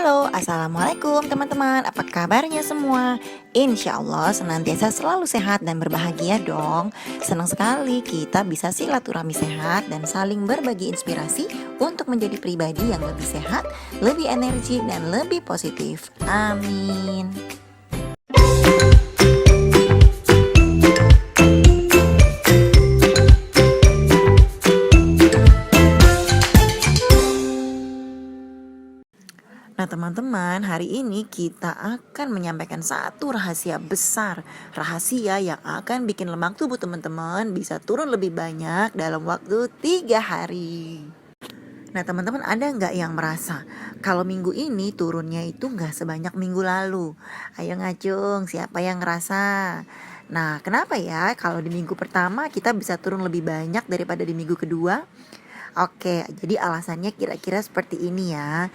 Halo, Assalamualaikum teman-teman. Apa kabarnya semua? Insya Allah senantiasa selalu sehat dan berbahagia dong. Senang sekali kita bisa silaturahmi sehat dan saling berbagi inspirasi untuk menjadi pribadi yang lebih sehat, lebih energik, dan lebih positif. Amin. Nah teman-teman, hari ini kita akan menyampaikan satu rahasia besar. Rahasia yang akan bikin lemak tubuh teman-teman bisa turun lebih banyak dalam waktu 3 hari. Nah teman-teman, ada nggak yang merasa kalau minggu ini turunnya itu nggak sebanyak minggu lalu? Ayo ngacung, siapa yang ngerasa? Nah kenapa ya kalau di minggu pertama kita bisa turun lebih banyak daripada di minggu kedua? Oke, jadi alasannya kira-kira seperti ini ya.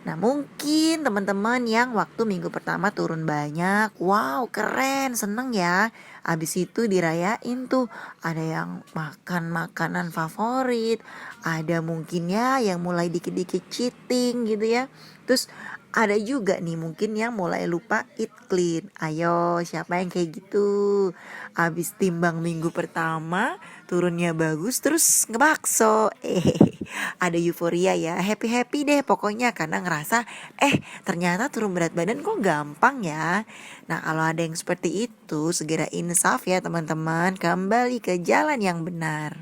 Nah mungkin teman-teman yang waktu minggu pertama turun banyak, wow keren, seneng ya. Abis itu dirayain tuh, ada yang makan makanan favorit, ada mungkin ya yang mulai dikit-dikit cheating gitu ya. Terus ada juga nih mungkin yang mulai lupa eat clean. Ayo siapa yang kayak gitu? Abis timbang minggu pertama turunnya bagus terus ngebakso. Ada euforia ya, happy deh pokoknya karena ngerasa ternyata turun berat badan kok gampang ya. Nah kalau ada yang seperti itu segera insaf ya teman-teman, kembali ke jalan yang benar.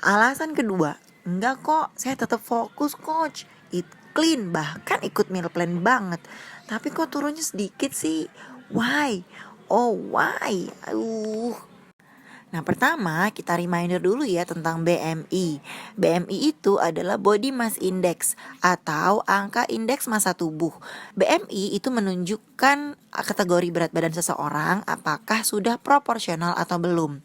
Alasan kedua, enggak kok, saya tetap fokus coach, eat clean, bahkan ikut meal plan banget, tapi kok turunnya sedikit sih? Why? Oh why? Nah pertama kita reminder dulu ya tentang BMI. BMI itu adalah Body Mass Index atau angka indeks massa tubuh. BMI itu menunjukkan kategori berat badan seseorang apakah sudah proporsional atau belum.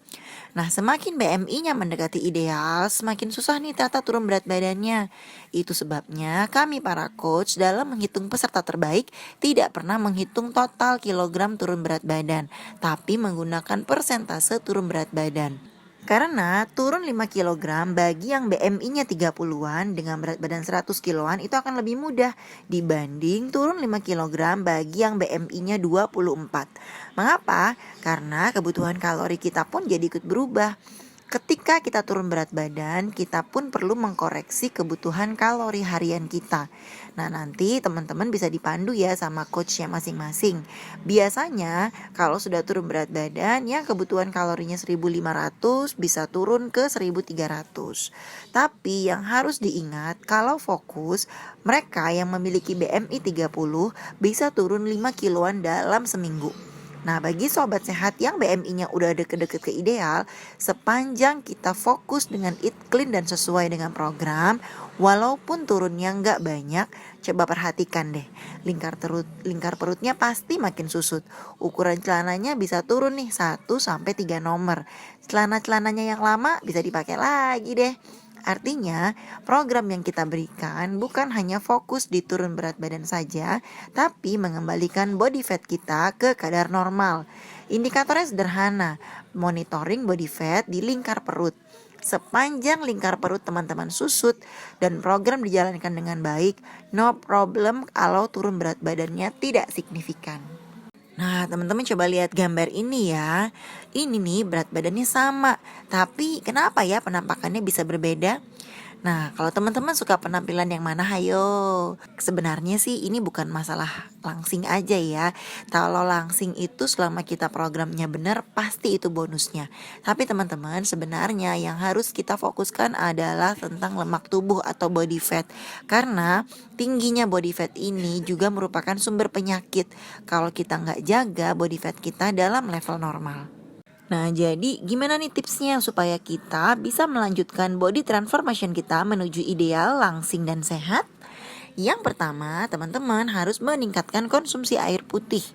Nah semakin BMI-nya mendekati ideal, semakin susah nih ternyata turun berat badannya. Itu sebabnya kami para coach dalam menghitung peserta terbaik tidak pernah menghitung total kilogram turun berat badan, tapi menggunakan persentase turun berat badan. Karena turun 5 kg bagi yang BMI-nya 30-an dengan berat badan 100 kiloan itu akan lebih mudah dibanding turun 5 kg bagi yang BMI-nya 24. Mengapa? Karena kebutuhan kalori kita pun jadi ikut berubah. Ketika kita turun berat badan, kita pun perlu mengkoreksi kebutuhan kalori harian kita. Nah nanti teman-teman bisa dipandu ya sama coachnya masing-masing. Biasanya kalau sudah turun berat badan, yang kebutuhan kalorinya 1500 bisa turun ke 1300. Tapi yang harus diingat, kalau fokus, mereka yang memiliki BMI 30 bisa turun 5 kiloan dalam seminggu. Nah bagi sobat sehat yang BMI-nya udah deket-deket ke ideal, sepanjang kita fokus dengan eat clean dan sesuai dengan program, walaupun turunnya nggak banyak, coba perhatikan deh, lingkar perutnya pasti makin susut. Ukuran celananya bisa turun nih 1-3 nomor. Celana-celananya yang lama bisa dipakai lagi deh. Artinya, program yang kita berikan bukan hanya fokus di turun berat badan saja, tapi mengembalikan body fat kita ke kadar normal. Indikatornya sederhana, monitoring body fat di lingkar perut. Sepanjang lingkar perut teman-teman susut dan program dijalankan dengan baik, no problem kalau turun berat badannya tidak signifikan. Nah teman-teman coba lihat gambar ini ya. Ini nih berat badannya sama, tapi kenapa ya penampakannya bisa berbeda? Nah kalau teman-teman suka penampilan yang mana, hayo. Sebenarnya sih ini bukan masalah langsing aja ya. Kalau langsing itu selama kita programnya benar pasti itu bonusnya. Tapi teman-teman sebenarnya yang harus kita fokuskan adalah tentang lemak tubuh atau body fat. Karena tingginya body fat ini juga merupakan sumber penyakit kalau kita nggak jaga body fat kita dalam level normal. Nah jadi gimana nih tipsnya supaya kita bisa melanjutkan body transformation kita menuju ideal, langsing dan sehat? Yang pertama, teman-teman harus meningkatkan konsumsi air putih.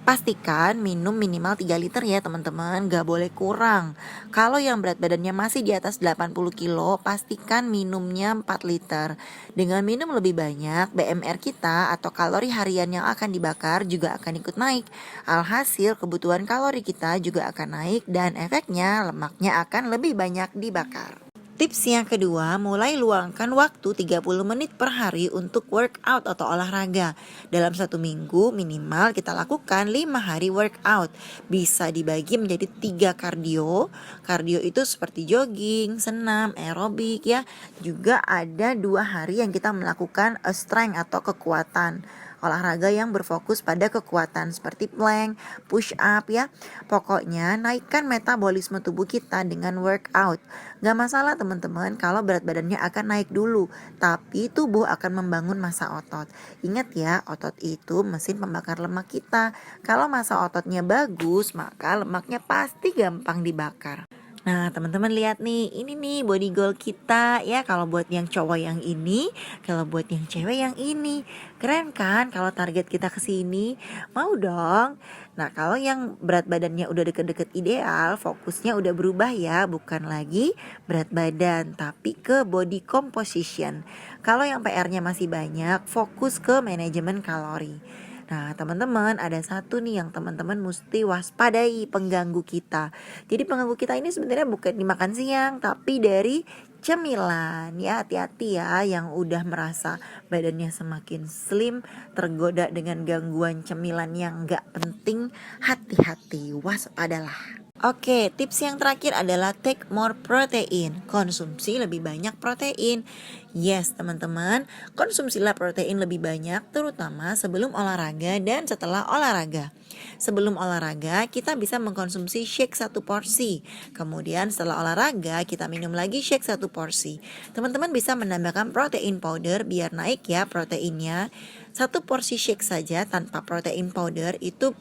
Pastikan minum minimal 3 liter ya teman-teman, gak boleh kurang. Kalau yang berat badannya masih di atas 80 kilo, pastikan minumnya 4 liter. Dengan minum lebih banyak, BMR kita atau kalori harian yang akan dibakar juga akan ikut naik. Alhasil kebutuhan kalori kita juga akan naik dan efeknya lemaknya akan lebih banyak dibakar. Tips yang kedua, mulai luangkan waktu 30 menit per hari untuk workout atau olahraga. Dalam satu minggu minimal kita lakukan 5 hari workout. Bisa dibagi menjadi 3 kardio. Kardio itu seperti jogging, senam, aerobik ya. Juga ada 2 hari yang kita melakukan strength atau kekuatan. Olahraga yang berfokus pada kekuatan seperti plank, push up ya. Pokoknya naikkan metabolisme tubuh kita dengan workout. Gak masalah teman-teman kalau berat badannya akan naik dulu, tapi tubuh akan membangun massa otot. Ingat ya, otot itu mesin pembakar lemak kita. Kalau massa ototnya bagus, maka lemaknya pasti gampang dibakar. Nah teman-teman lihat nih, ini nih body goal kita ya. Kalau buat yang cowok yang ini, kalau buat yang cewek yang ini. Keren kan kalau target kita ke sini? Mau dong? Nah kalau yang berat badannya udah deket-deket ideal, fokusnya udah berubah ya. Bukan lagi berat badan, tapi ke body composition. Kalau yang PR-nya masih banyak, fokus ke manajemen kalori. Nah teman-teman, ada satu nih yang teman-teman mesti waspadai, pengganggu kita. Jadi pengganggu kita ini sebenarnya bukan dimakan siang, tapi dari cemilan ya. Hati-hati ya yang udah merasa badannya semakin slim, tergoda dengan gangguan cemilan yang gak penting. Hati-hati, waspadalah. Oke, tips yang terakhir adalah take more protein. Konsumsi lebih banyak protein. Yes, teman-teman, konsumsilah protein lebih banyak terutama sebelum olahraga dan setelah olahraga. Sebelum olahraga, kita bisa mengkonsumsi shake 1 porsi. Kemudian setelah olahraga, kita minum lagi shake 1 porsi. Teman-teman bisa menambahkan protein powder biar naik ya proteinnya. 1 porsi shake saja tanpa protein powder itu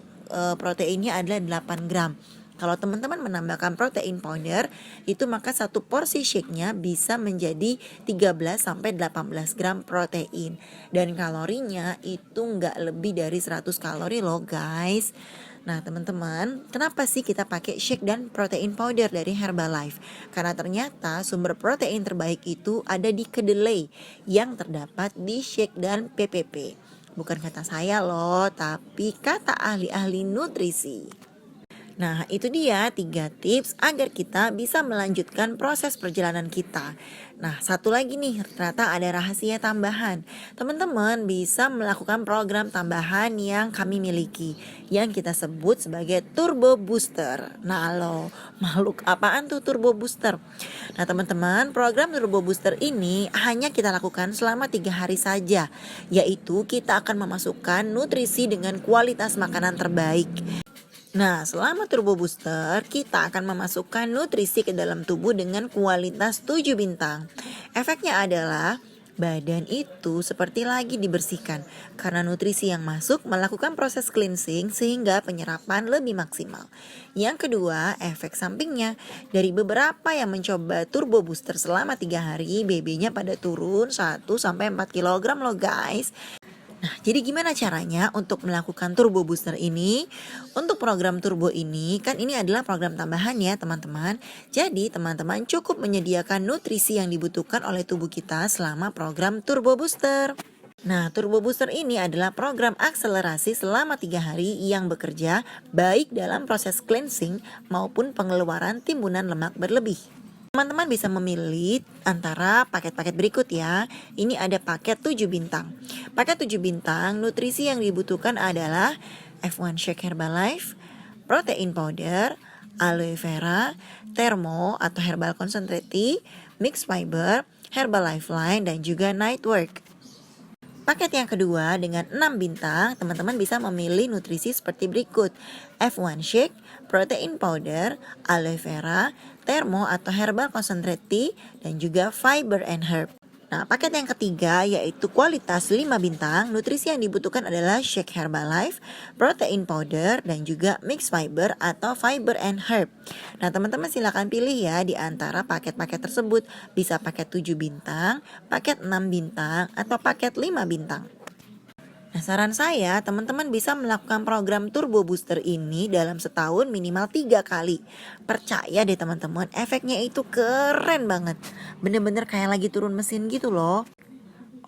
proteinnya adalah 8 gram. Kalau teman-teman menambahkan protein powder, itu maka 1 porsi shake-nya bisa menjadi 13-18 gram protein. Dan kalorinya itu nggak lebih dari 100 kalori loh guys. Nah teman-teman, kenapa sih kita pakai shake dan protein powder dari Herbalife? Karena ternyata sumber protein terbaik itu ada di kedelai yang terdapat di shake dan PPP. Bukan kata saya loh, tapi kata ahli-ahli nutrisi. Nah itu dia 3 tips agar kita bisa melanjutkan proses perjalanan kita. Nah satu lagi nih, ternyata ada rahasia tambahan. Teman-teman bisa melakukan program tambahan yang kami miliki, yang kita sebut sebagai Turbo Booster. Nah lo, makhluk apaan tuh Turbo Booster? Nah teman-teman, program Turbo Booster ini hanya kita lakukan selama 3 hari saja. Yaitu kita akan memasukkan nutrisi dengan kualitas makanan terbaik. Nah, selama Turbo Booster, kita akan memasukkan nutrisi ke dalam tubuh dengan kualitas 7 bintang. Efeknya adalah badan itu seperti lagi dibersihkan karena nutrisi yang masuk melakukan proses cleansing sehingga penyerapan lebih maksimal. Yang kedua, efek sampingnya. Dari beberapa yang mencoba Turbo Booster selama 3 hari, BB-nya pada turun 1-4 kg loh guys. Nah, jadi gimana caranya untuk melakukan Turbo Booster ini? Untuk program Turbo ini, kan ini adalah program tambahan ya teman-teman. Jadi teman-teman cukup menyediakan nutrisi yang dibutuhkan oleh tubuh kita selama program Turbo Booster. Nah, Turbo Booster ini adalah program akselerasi selama 3 hari yang bekerja baik dalam proses cleansing maupun pengeluaran timbunan lemak berlebih. Teman-teman bisa memilih antara paket-paket berikut ya. Ini ada paket 7 bintang. Paket 7 bintang, nutrisi yang dibutuhkan adalah F1 Shake Herbalife, protein powder, aloe vera, thermo atau herbal concentrate, mixed fiber, herbal lifeline, dan juga night work. Paket yang kedua dengan 6 bintang, teman-teman bisa memilih nutrisi seperti berikut. F1 Shake, protein powder, aloe vera, thermo atau herbal concentrate, dan juga fiber and herb. Nah, paket yang ketiga yaitu kualitas 5 bintang, nutrisi yang dibutuhkan adalah Shake Herbalife, protein powder, dan juga mixed fiber atau fiber and herb. Nah, teman-teman silakan pilih ya di antara paket-paket tersebut. Bisa paket 7 bintang, paket 6 bintang, atau paket 5 bintang. Nah, saran saya, teman-teman bisa melakukan program Turbo Booster ini dalam setahun minimal 3 kali. Percaya deh teman-teman, efeknya itu keren banget. Bener-bener kayak lagi turun mesin gitu loh.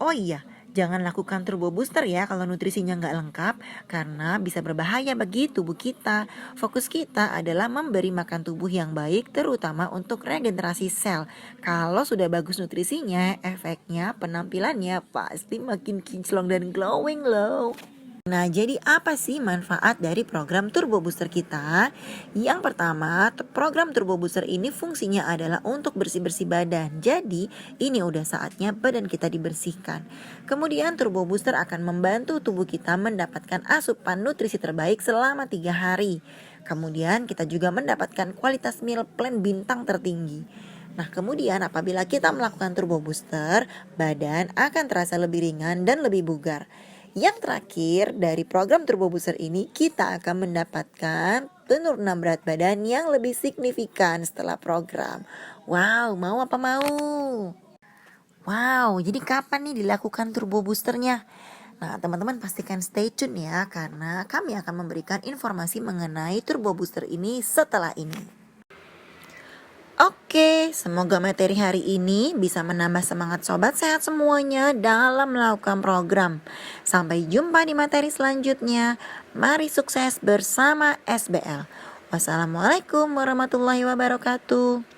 Oh iya, Jangan lakukan turbo booster ya kalau nutrisinya nggak lengkap, karena bisa berbahaya bagi tubuh kita. Fokus kita adalah memberi makan tubuh yang baik, terutama untuk regenerasi sel. Kalau sudah bagus nutrisinya, efeknya penampilannya pasti makin kinclong dan glowing loh. Nah, jadi apa sih manfaat dari program Turbo Booster kita? Yang pertama, program Turbo Booster ini fungsinya adalah untuk bersih-bersih badan. Jadi, ini udah saatnya badan kita dibersihkan. Kemudian, Turbo Booster akan membantu tubuh kita mendapatkan asupan nutrisi terbaik selama 3 hari. Kemudian, kita juga mendapatkan kualitas meal plan bintang tertinggi. Nah, kemudian apabila kita melakukan Turbo Booster, badan akan terasa lebih ringan dan lebih bugar. Yang terakhir, dari program Turbo Booster ini kita akan mendapatkan penurunan berat badan yang lebih signifikan setelah program. Wow, mau apa mau? Wow, jadi kapan nih dilakukan Turbo Boosternya? Nah, teman-teman pastikan stay tune ya, karena kami akan memberikan informasi mengenai Turbo Booster ini setelah ini. Oke, semoga materi hari ini bisa menambah semangat sobat sehat semuanya dalam melakukan program. Sampai jumpa di materi selanjutnya. Mari sukses bersama SBL. Wassalamualaikum warahmatullahi wabarakatuh.